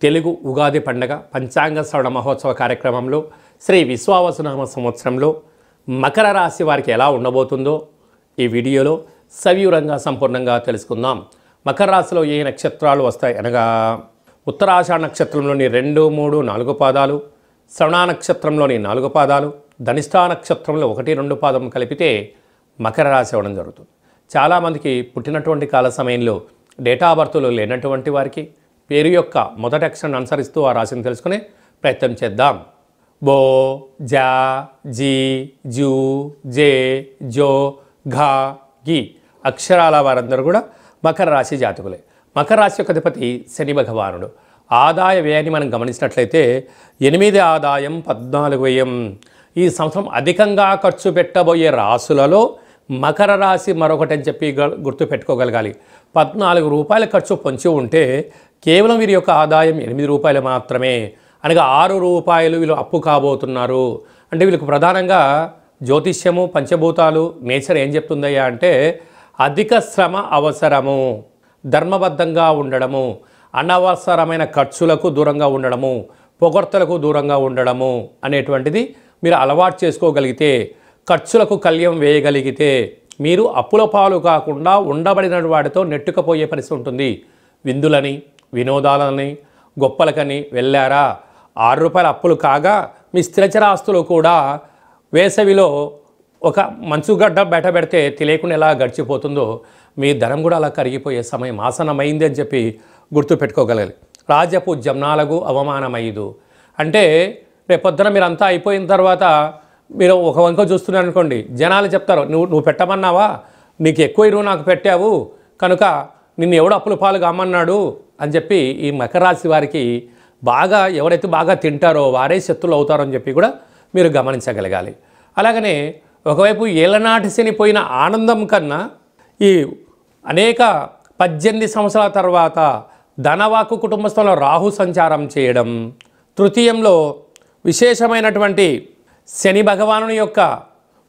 తెలుగు ఉగాది పండగ పంచాంగ శ్రవణ మహోత్సవ కార్యక్రమంలో శ్రీ విశ్వావసునామ సంవత్సరంలో మకర రాశి వారికి ఎలా ఉండబోతుందో ఈ వీడియోలో సవివరంగా సంపూర్ణంగా తెలుసుకుందాం. మకర రాశిలో ఏ నక్షత్రాలు వస్తాయి అనగా ఉత్తరాషాఢ నక్షత్రంలోని 2, 3, 4 పాదాలు, శ్రవణ నక్షత్రంలోని 4 పాదాలు, ధనిష్ఠా నక్షత్రంలో 1, 2 పాదం కలిపితే మకర రాశి అవ్వడం జరుగుతుంది. చాలామందికి పుట్టినటువంటి కాల సమయంలో డేటా ఆఫ్ బర్త్లో లేనటువంటి వారికి పేరు యొక్క మొదటి అక్షరాన్ని అనుసరిస్తూ ఆ రాశిని తెలుసుకునే ప్రయత్నం చేద్దాం. బో, జా, జీ, జూ, జే, జో, ఘా, గి అక్షరాల వారందరూ కూడా మకర రాశి జాతకులే. మకర రాశి యొక్క అధిపతి శని భగవానుడు. ఆదాయ వ్యయాన్ని మనం గమనించినట్లయితే 8 ఆదాయం 14 వ్యయం. ఈ సంవత్సరం అధికంగా ఖర్చు పెట్టబోయే రాశులలో మకర రాశి మరొకటి అని చెప్పి గుర్తుపెట్టుకోగలగాలి. 14 రూపాయల ఖర్చు పొంచి ఉంటే కేవలం వీరి యొక్క ఆదాయం 8 రూపాయలు మాత్రమే, అనగా 6 రూపాయలు వీళ్ళు అప్పు కాబోతున్నారు. అంటే వీళ్ళకి ప్రధానంగా జ్యోతిష్యము, పంచభూతాలు, నేచర్ ఏం చెప్తుందయ్యా అంటే అధిక శ్రమ అవసరము, ధర్మబద్ధంగా ఉండడము, అనవసరమైన ఖర్చులకు దూరంగా ఉండడము, పొగడ్తలకు దూరంగా ఉండడము అనేటువంటిది మీరు అలవాటు చేసుకోగలిగితే, ఖర్చులకు కళ్యం వేయగలిగితే మీరు అప్పుల పాలు కాకుండా ఉండబడిన వాటితో నెట్టుకుపోయే పరిస్థితి ఉంటుంది. విందులని, వినోదాలని, గొప్పలకని వెళ్ళారా, 6 రూపాయల అప్పులు కాగా మీ స్థిరచరాస్తులు కూడా వేసవిలో ఒక మంచుగడ్డ బయట పెడితే తెలియకుండా ఎలా గడిచిపోతుందో మీ ధనం కూడా అలా కరిగిపోయే సమయం ఆసనమైంది అని చెప్పి గుర్తుపెట్టుకోగలగాలి. రాజపూజ్యం 4 అవమానమైదు. అంటే రేపొద్దున మీరు అంతా అయిపోయిన తర్వాత మీరు ఒక వంక చూస్తున్నారు అనుకోండి, జనాలు చెప్తారు నువ్వు పెట్టమన్నావా, నీకు ఎక్కువ ఇరువు నాకు పెట్టావు కనుక నిన్ను ఎవడు అప్పుల పాలు కామన్నాడు అని చెప్పి ఈ మకర రాశి వారికి బాగా ఎవరైతే బాగా తింటారో వారే శత్రులు అవుతారని చెప్పి కూడా మీరు గమనించగలగాలి. అలాగనే ఒకవైపు ఏళ్ళనాటి శనిపోయిన ఆనందం కన్నా ఈ అనేక 18 సంవత్సరాల తర్వాత ధనవాకు కుటుంబస్థంలో రాహు సంచారం చేయడం, తృతీయంలో విశేషమైనటువంటి శని భగవానుని యొక్క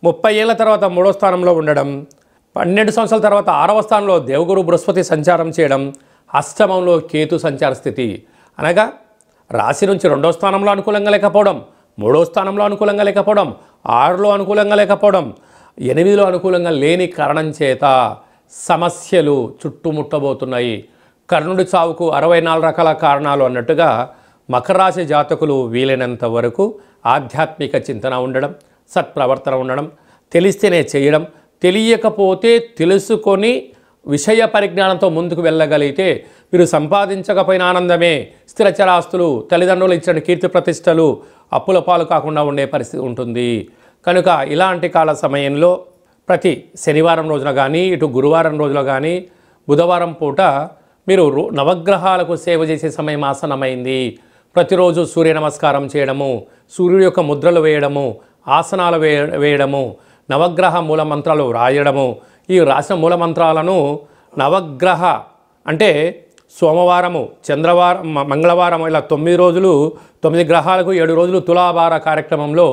30 ఏళ్ల తర్వాత 3వ స్థానంలో ఉండడం, 12 సంవత్సరాల తర్వాత 6వ స్థానంలో దేవగురు బృహస్పతి సంచారం చేయడం, అష్టమంలో కేతు సంచార స్థితి, అనగా రాశి నుంచి 2వ స్థానంలో అనుకూలంగా లేకపోవడం, 3వ స్థానంలో అనుకూలంగా లేకపోవడం, 6లో అనుకూలంగా లేకపోవడం, 8లో అనుకూలంగా లేని కారణం చేత సమస్యలు చుట్టుముట్టబోతున్నాయి. కర్ణుడి చావుకు 64 రకాల కారణాలు అన్నట్టుగా మకర రాశి జాతకులు వీలైనంత వరకు ఆధ్యాత్మిక చింతన ఉండడం, సత్ప్రవర్తన ఉండడం, తెలిస్తేనే చేయడం, తెలియకపోతే తెలుసుకొని విషయ పరిజ్ఞానంతో ముందుకు వెళ్ళగలిగితే మీరు సంపాదించకపోయిన ఆనందమే, స్థిరచరాస్తులు, తల్లిదండ్రులు ఇచ్చిన కీర్తి ప్రతిష్టలు అప్పుల పాలు కాకుండా ఉండే పరిస్థితి ఉంటుంది. కనుక ఇలాంటి కాల సమయంలో ప్రతి శనివారం రోజున కానీ, ఇటు గురువారం రోజున కానీ, బుధవారం పూట మీరు నవగ్రహాలకు సేవ చేసే సమయం ఆసనమైంది. ప్రతిరోజు సూర్య నమస్కారం చేయడము, సూర్యుడి యొక్క ముద్రలు వేయడము, ఆసనాలు వేయడము, నవగ్రహ మూలమంత్రాలు రాయడము, ఈ రాసిన మూలమంత్రాలను నవగ్రహ అంటే సోమవారము, చంద్రవారం, మంగళవారం ఇలా 9 రోజులు 9 గ్రహాలకు 7 రోజులు తులాభార కార్యక్రమంలో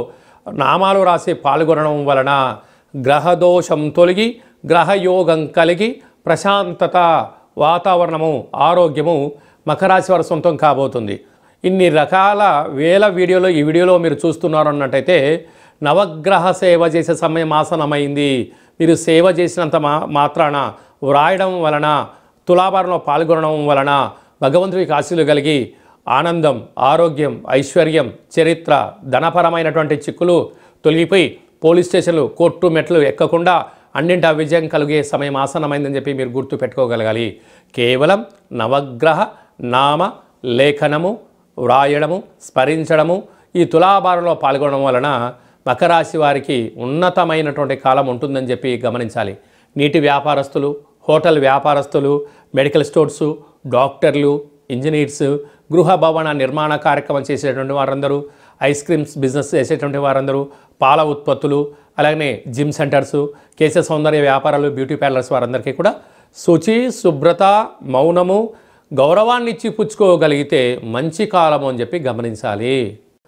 నామాలు రాసి పాల్గొనడం వలన గ్రహదోషం తొలగి గ్రహయోగం కలిగి ప్రశాంతత, వాతావరణము, ఆరోగ్యము మకర రాశి వారి సొంతం కాబోతుంది. ఇన్ని రకాల వేల వీడియోలు ఈ వీడియోలో మీరు చూస్తున్నారు అన్నట్టయితే నవగ్రహ సేవ చేసే సమయం ఆసనమైంది. మీరు సేవ చేసినంత మాత్రాన, వ్రాయడం వలన, తులాభారంలో పాల్గొనడం వలన భగవంతుడికి ఆశీస్సులు కలిగి ఆనందం, ఆరోగ్యం, ఐశ్వర్యం, చరిత్ర, ధనపరమైనటువంటి చిక్కులు తొలగిపోయి పోలీస్ స్టేషన్లు, కోర్టు మెట్లు ఎక్కకుండా అన్నింటి విజయం కలిగే సమయం ఆసనమైందని చెప్పి మీరు గుర్తు పెట్టుకోగలగాలి. కేవలం నవగ్రహ నామ లేఖనము, వ్రాయడము, స్మరించడము, ఈ తులాభారంలో పాల్గొనడం వలన మకర రాశి వారికి ఉన్నతమైనటువంటి కాలం ఉంటుందని చెప్పి గమనించాలి. నీటి వ్యాపారస్తులు, హోటల్ వ్యాపారస్తులు, మెడికల్ స్టోర్సు, డాక్టర్లు, ఇంజనీర్స్, గృహ భవన నిర్మాణ కార్యక్రమం చేసేటువంటి వారందరూ, ఐస్ క్రీమ్స్ బిజినెస్ చేసేటువంటి వారందరూ, పాల ఉత్పత్తులు, అలాగనే జిమ్ సెంటర్సు, కేశ సౌందర్య వ్యాపారాలు, బ్యూటీ పార్లర్స్ వారందరికీ కూడా శుచి, శుభ్రత, మౌనము, గౌరవాన్ని ఇచ్చి పుచ్చుకోగలిగితే మంచి కాలము అని చెప్పి గమనించాలి.